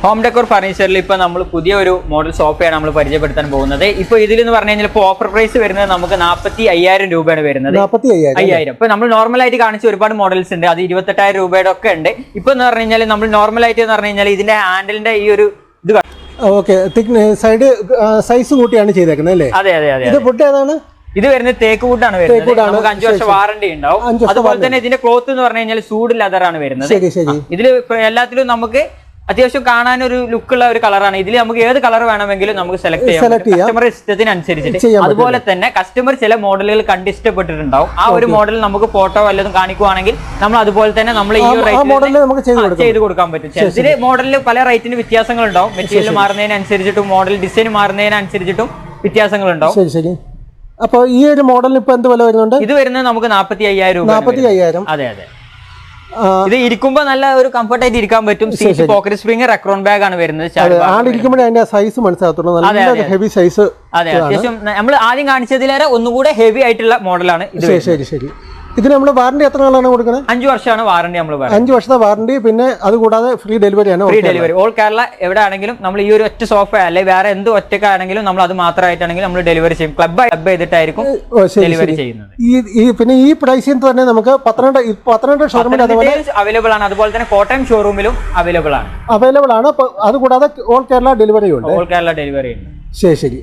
Home decor ഫർണിച്ചറിൽ ഇപ്പോൾ നമ്മൾ പുതിയൊരു മോഡൽ സോഫയാണ് നമ്മൾ പരിചയപ്പെടുത്താൻ പോകുന്നത്. ഇപ്പോൾ ഇതിലെന്ന് പറഞ്ഞു കഴിഞ്ഞാൽ ഇപ്പോൾ ഓഫർ പ്രൈസ് വരുന്നത് നമുക്ക് 45,000 രൂപയാണ് വരുന്നത്. 45,000. ഇപ്പോൾ നമ്മൾ നോർമലായിട്ട് കാണിച്ച ഒരുപാട് മോഡൽസ് ഉണ്ട്, അത് 28,000 രൂപയുടെ ഒക്കെ ഉണ്ട്. ഇപ്പോൾ എന്ന് പറഞ്ഞു കഴിഞ്ഞാൽ നമ്മൾ നോർമലായിട്ട് എന്ന് പറഞ്ഞു കഴിഞ്ഞാൽ ഇതിന്റെ ഹാൻഡിലിന്റെ ഈ ഒരു ഇത് സൈഡ് സൈസ് കൂട്ടിയാണ് ചെയ്തേക്കുന്നത് അല്ലേ? അതെ അതെ അതെ. ഇത് വുഡ് ഏതാണ്? ഇത് വരുന്നത് തേക്ക് വുഡാണ് വരുന്നത്. നമുക്ക് 5 വർഷം വാറണ്ടി ഉണ്ടാവും. അതുപോലെ തന്നെ ഇതിന്റെ ക്ലോത്ത് എന്ന് പറഞ്ഞു കഴിഞ്ഞാൽ സൂഡ് ലെതറാണ് വരുന്നത്. ഇതിൽ എല്ലാത്തിലും നമുക്ക് അത്യാവശ്യം കാണാൻ ഒരു ലുക്കുള്ള ഒരു കളറാണ്. ഇതിൽ നമുക്ക് ഏത് കളർ വേണമെങ്കിലും നമുക്ക് സെലക്ട് ചെയ്യാം കസ്റ്റമർ ഇഷ്ടത്തിനനുസരിച്ചിട്ട്. അതുപോലെ തന്നെ കസ്റ്റമർ ചില മോഡലുകൾ കണ്ട് ഇഷ്ടപ്പെട്ടിട്ടുണ്ടാവും. ആ ഒരു മോഡൽ നമുക്ക് ഫോട്ടോ വല്ലതും കാണിക്കുവാണെങ്കിൽ നമ്മൾ അതുപോലെ തന്നെ നമ്മൾ ഈ റേറ്റിൽ ചെയ്ത് കൊടുക്കാൻ പറ്റും. ഇതിൽ മോഡലിൽ പല റേറ്റിന് വ്യത്യാസങ്ങൾ ഉണ്ടാവും. മെറ്റീരിയൽ മാറുന്നതിനനുസരിച്ചിട്ടും മോഡൽ ഡിസൈൻ മാറുന്നതിനനുസരിച്ചിട്ടും വ്യത്യാസങ്ങൾ ഉണ്ടാവും. അപ്പോൾ ഈ ഒരു മോഡലിന് ഇപ്പൊ എന്ത് വില വരുന്നുണ്ട്? ഇത് വരുന്നത് നമുക്ക് 45,000 രൂപ. 45,000. അതെ അതെ. ഇത് ഇരിക്കുമ്പോ നല്ല ഒരു കംഫർട്ട് ആയിട്ട് ഇരിക്കാൻ പറ്റും. Seat pocket spring Recron bag ആണ് വരുന്നത്. അതിന്റെ സൈസ് മനസ്സിലാകത്തുള്ളൂ. Heavy size. അതെ, അത്യാവശ്യം നമ്മൾ ആദ്യം കാണിച്ചതിലേറെ ഒന്നുകൂടെ ഹെവി ആയിട്ടുള്ള മോഡലാണ് ഇത്. ശരി. ഇതിന് നമ്മൾ വാറണ്ടി എത്ര നാളാണ് കൊടുക്കുന്നത്? 5 വർഷമാണ് വാറണ്ടി. നമ്മൾ 5 വർഷത്തെ വാറണ്ടി. പിന്നെ അത് കൂടാതെ ഫ്രീ ഡെലിവറി ആണ്. ഫ്രീ ഡെലിവറി ഓൾ കേരള എവിടെ ആണെങ്കിലും നമ്മൾ ഈ ഒരു ഒറ്റ സോഫ അല്ലെങ്കിൽ വേറെ എന്ത് ഒറ്റക്കാണെങ്കിലും നമ്മൾ അത് മാത്രമായിട്ടാണെങ്കിലും നമ്മൾ ഡെലിവറി ചെയ്യും. ക്ലബ് ചെയ്തിട്ടായിരിക്കും ഡെലിവറി ചെയ്യുന്നത്. പിന്നെ ഈ പ്രൈസിൽ തന്നെ നമുക്ക് 12 ഷോറൂമിൽ അവൈലബിൾ ആണ്. അതുപോലെ തന്നെ കോട്ടയം ഷോറൂമിലും അവൈലബിൾ ആണ്. അത് കൂടാതെ ഓൾ കേരള ഡെലിവറി ഉണ്ട്. ഓൾ കേരള ഡെലിവറി ഉണ്ട്. ശരി.